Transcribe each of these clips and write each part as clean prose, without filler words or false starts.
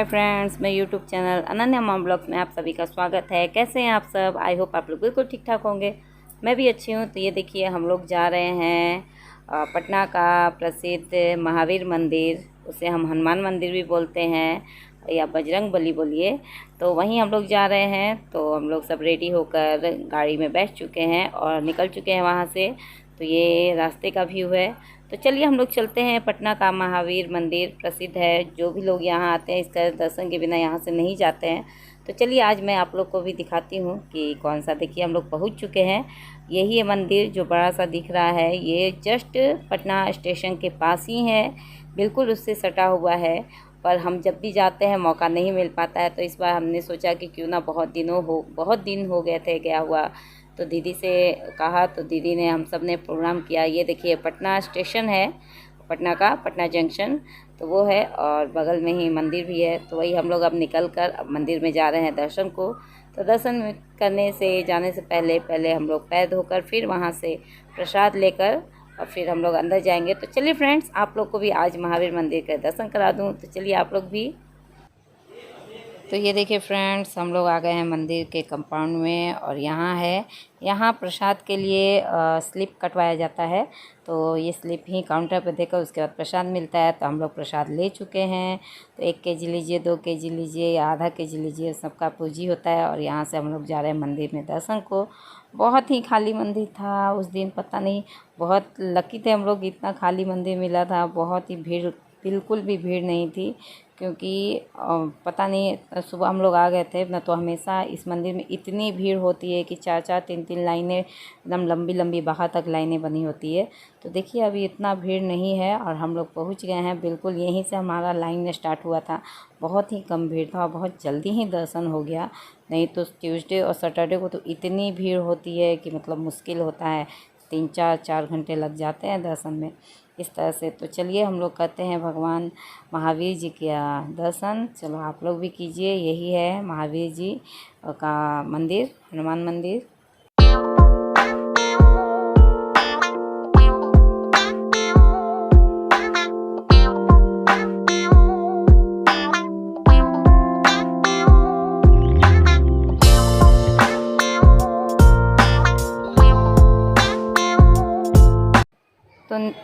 Hi friends, मैं YouTube channel Ananya mom blogs में आप सभी का स्वागत है। कैसे हैं आप सब? आई होप आप लोग बिल्कुल ठीक ठाक होंगे। मैं भी अच्छी हूँ। तो ये देखिए, हम लोग जा रहे हैं पटना का प्रसिद्ध महावीर मंदिर, उसे हम हनुमान मंदिर भी बोलते हैं या बजरंग बली बोलिए। तो वहीं हम लोग जा रहे हैं। तो हम लोग सब रेडी होकर गाड़ी में बैठ चुके हैं और निकल चुके हैं वहाँ से। तो ये रास्ते का व्यू है। तो चलिए हम लोग चलते हैं। पटना का महावीर मंदिर प्रसिद्ध है, जो भी लोग यहाँ आते हैं इसका दर्शन के बिना यहाँ से नहीं जाते हैं। तो चलिए आज मैं आप लोग को भी दिखाती हूँ कि कौन सा। देखिए, हम लोग पहुँच चुके हैं। यही है मंदिर जो बड़ा सा दिख रहा है। ये जस्ट पटना स्टेशन के पास ही है, बिल्कुल उससे सटा हुआ है। पर हम जब भी जाते हैं मौका नहीं मिल पाता है। तो इस बार हमने सोचा कि क्यों ना, बहुत दिन हो गए थे गया हुआ। तो दीदी से कहा, तो दीदी ने, हम सब ने प्रोग्राम किया। ये देखिए पटना स्टेशन है, पटना का पटना जंक्शन तो वो है, और बगल में ही मंदिर भी है। तो वही हम लोग अब निकल कर अब मंदिर में जा रहे हैं दर्शन को। तो दर्शन करने से जाने से पहले हम लोग पैर धोकर फिर वहाँ से प्रसाद लेकर और फिर हम लोग अंदर जाएंगे। तो चलिए फ्रेंड्स, आप लोग को भी आज महावीर मंदिर का दर्शन करा दूँ। तो चलिए आप लोग भी। तो ये देखिए फ्रेंड्स, हम लोग आ गए हैं मंदिर के कंपाउंड में, और यहाँ प्रसाद के लिए स्लिप कटवाया जाता है। तो ये स्लिप ही काउंटर पर देकर उसके बाद प्रसाद मिलता है। तो हम लोग प्रसाद ले चुके हैं। तो 1 केजी लीजिए, 2 केजी लीजिए या आधा केजी लीजिए, सबका पूजी होता है। और यहाँ से हम लोग जा रहे हैं मंदिर में दर्शन को। बहुत ही खाली मंदिर था उस दिन, पता नहीं, बहुत लकी थे हम लोग, इतना खाली मंदिर मिला था। बहुत ही भीड़, बिल्कुल भी भीड़ नहीं थी, क्योंकि पता नहीं, सुबह हम लोग आ गए थे ना। तो हमेशा इस मंदिर में इतनी भीड़ होती है कि 4-4 3-3 लाइनें, एकदम लंबी लंबी बाहर तक लाइनें बनी होती है। तो देखिए अभी इतना भीड़ नहीं है और हम लोग पहुंच गए हैं। बिल्कुल यहीं से हमारा लाइन स्टार्ट हुआ था। बहुत ही कम भीड़ था और बहुत जल्दी ही दर्शन हो गया। नहीं तो ट्यूसडे और सैटरडे को तो इतनी भीड़ होती है कि मतलब मुश्किल होता है, 3-4 घंटे लग जाते हैं दर्शन में, इस तरह से। तो चलिए हम लोग करते हैं भगवान महावीर जी का दर्शन। चलो आप लोग भी कीजिए। यही है महावीर जी का मंदिर, हनुमान मंदिर।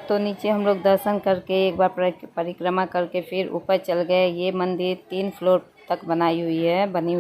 तो नीचे हम लोग दर्शन करके एक बार परिक्रमा करके फिर ऊपर चल गए। ये मंदिर 3 फ्लोर तक बनी हुई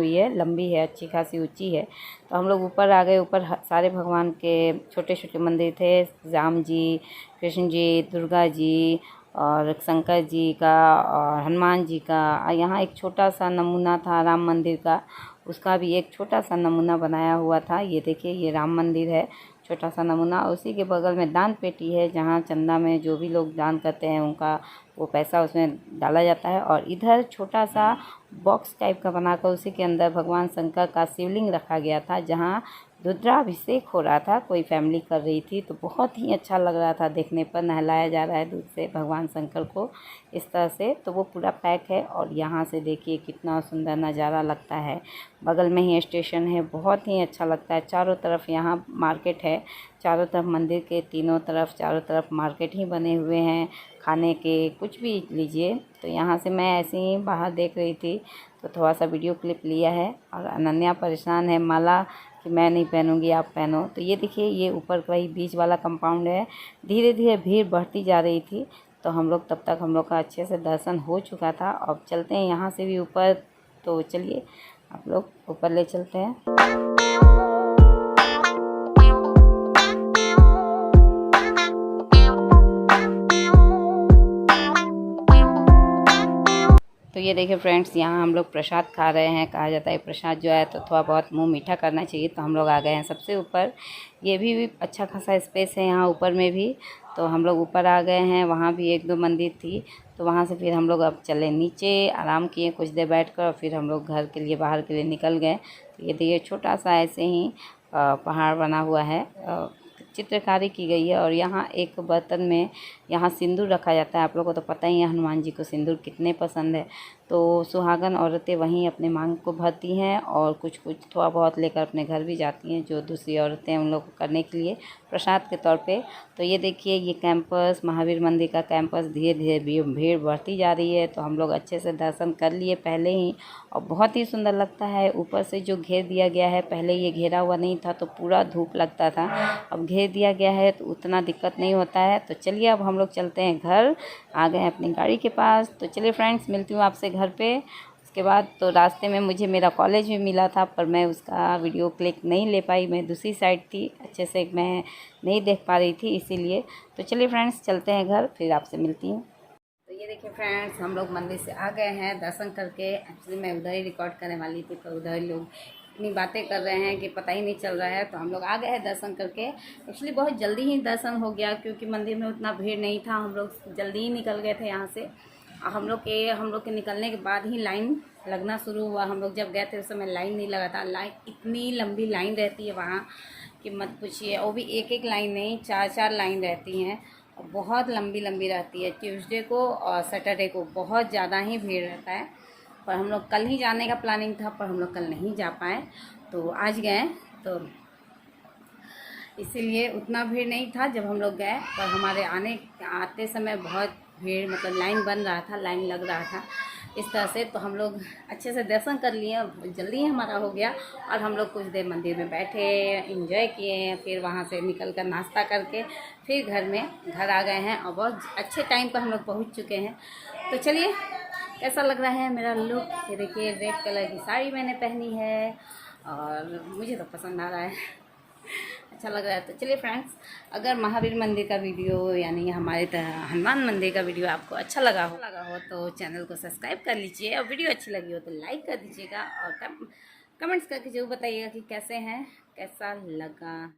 है, लंबी है, अच्छी खासी ऊंची है। तो हम लोग ऊपर आ गए। ऊपर सारे भगवान के छोटे छोटे मंदिर थे, राम जी, कृष्ण जी, दुर्गा जी और शंकर जी का और हनुमान जी का। यहाँ एक छोटा सा नमूना था राम मंदिर का, उसका भी एक छोटा सा नमूना बनाया हुआ था। ये देखिए, ये राम मंदिर है, छोटा सा नमूना। उसी के बगल में दान पेटी है, जहाँ चंदा में जो भी लोग दान करते हैं उनका वो पैसा उसमें डाला जाता है। और इधर छोटा सा बॉक्स टाइप का बनाकर उसी के अंदर भगवान शंकर का शिवलिंग रखा गया था, जहाँ रुद्राभिषेक हो रहा था, कोई फैमिली कर रही थी। तो बहुत ही अच्छा लग रहा था देखने पर। नहलाया जा रहा है दूध से भगवान शंकर को, इस तरह से। तो वो पूरा पैक है। और यहाँ से देखिए कितना सुंदर नज़ारा लगता है। बगल में ही स्टेशन है, बहुत ही अच्छा लगता है। चारों तरफ यहाँ मार्केट है, चारों तरफ मंदिर के तीनों तरफ, चारों तरफ मार्केट ही बने हुए हैं, खाने के कुछ भी लीजिए। तो यहाँ से मैं ऐसे ही बाहर देख रही थी तो थोड़ा सा वीडियो क्लिप लिया है। और अनन्या परेशान है, माला कि मैं नहीं पहनूंगी, आप पहनो। तो ये देखिए, ये ऊपर का ही बीच वाला कंपाउंड है। धीरे धीरे भीड़ बढ़ती जा रही थी। तो हम लोग, तब तक हम लोग का अच्छे से दर्शन हो चुका था। अब चलते हैं यहाँ से भी ऊपर। तो चलिए आप लोग ऊपर ले चलते हैं। तो ये देखिए फ्रेंड्स, यहाँ हम लोग प्रसाद खा रहे हैं। कहा जाता है प्रसाद जो है तो थोड़ा बहुत मुंह मीठा करना चाहिए। तो हम लोग आ गए हैं सबसे ऊपर। ये भी अच्छा खासा स्पेस है यहाँ ऊपर में भी। तो हम लोग ऊपर आ गए हैं। वहाँ भी 1-2 मंदिर थी। तो वहाँ से फिर हम लोग अब चले नीचे, आराम किए कुछ देर बैठकर, और फिर हम लोग घर के लिए, बाहर के लिए निकल गए। तो ये देखिए छोटा सा ऐसे ही पहाड़ बना हुआ है, चित्रकारी की गई है। और यहाँ एक बर्तन में यहाँ सिंदूर रखा जाता है। आप लोगों को तो पता ही है हनुमान जी को सिंदूर कितने पसंद है। तो सुहागन औरतें वहीं अपने मांग को भरती हैं और कुछ कुछ थोड़ा बहुत लेकर अपने घर भी जाती हैं, जो दूसरी औरतें उन लोग को करने के लिए प्रसाद के तौर पे। तो ये देखिए ये कैंपस, महावीर मंदिर का कैंपस, धीरे धीरे भीड़ बढ़ती जा रही है। तो हम लोग अच्छे से दर्शन कर लिए पहले ही, और बहुत ही सुंदर लगता है। ऊपर से जो घेर दिया गया है, पहले ये घेरा हुआ नहीं था तो पूरा धूप लगता था, अब घेर दिया गया है तो उतना दिक्कत नहीं होता है। तो चलिए अब हम लोग चलते हैं घर, आ गए हैं अपनी गाड़ी के पास। तो चलिए फ्रेंड्स, मिलती हूँ आपसे घर पे। उसके बाद तो रास्ते में मुझे मेरा कॉलेज भी मिला था, पर मैं उसका वीडियो क्लिक नहीं ले पाई, मैं दूसरी साइड थी, अच्छे से मैं नहीं देख पा रही थी इसीलिए। तो चलिए फ्रेंड्स, चलते हैं घर, फिर आपसे मिलती हूँ। तो ये देखिए फ्रेंड्स, हम लोग मंदिर से आ गए हैं दर्शन करके। एक्चुअली मैं उधर ही रिकॉर्ड करने वाली थी, पर उधर लोग इतनी बातें कर रहे हैं कि पता ही नहीं चल रहा है। तो हम लोग आ गए हैं दर्शन करके। एक्चुअली बहुत जल्दी ही दर्शन हो गया, क्योंकि मंदिर में उतना भीड़ नहीं था। हम लोग जल्दी ही निकल गए थे यहाँ से। हम लोग के निकलने के बाद ही लाइन लगना शुरू हुआ। हम लोग जब गए थे उस समय लाइन नहीं लगा था। लाइन इतनी लंबी लाइन रहती है वहाँ कि मत पूछिए। वो भी एक एक लाइन नहीं, चार चार लाइन रहती हैं, और बहुत लंबी लंबी रहती है। ट्यूसडे को और सैटरडे को बहुत ज़्यादा ही भीड़ रहता है। पर हम लोग कल ही जाने का प्लानिंग था, पर हम लोग कल नहीं जा पाए, तो आज गए। तो इसीलिए उतना भीड़ नहीं था जब हम लोग गए, पर हमारे आते समय बहुत भीड़, मतलब लाइन बन रहा था, लाइन लग रहा था इस तरह से। तो हम लोग अच्छे से दर्शन कर लिए, जल्दी ही हमारा हो गया। और हम लोग कुछ देर मंदिर में बैठे, एंजॉय किए, फिर वहाँ से निकल कर नाश्ता करके फिर घर आ गए हैं, और बहुत अच्छे टाइम पर हम लोग पहुँच चुके हैं। तो चलिए, कैसा लग रहा है मेरा लुक? ये देखिए, रेड कलर की साड़ी मैंने पहनी है और मुझे तो पसंद आ रहा है, अच्छा लग रहा है। तो चलिए फ्रेंड्स, अगर महावीर मंदिर का वीडियो यानी हमारे हनुमान मंदिर का वीडियो आपको अच्छा लगा हो तो चैनल को सब्सक्राइब कर लीजिए, और वीडियो अच्छी लगी हो तो लाइक कर दीजिएगा, और कमेंट्स करके जरूर बताइएगा कि कैसे हैं, कैसा लगा।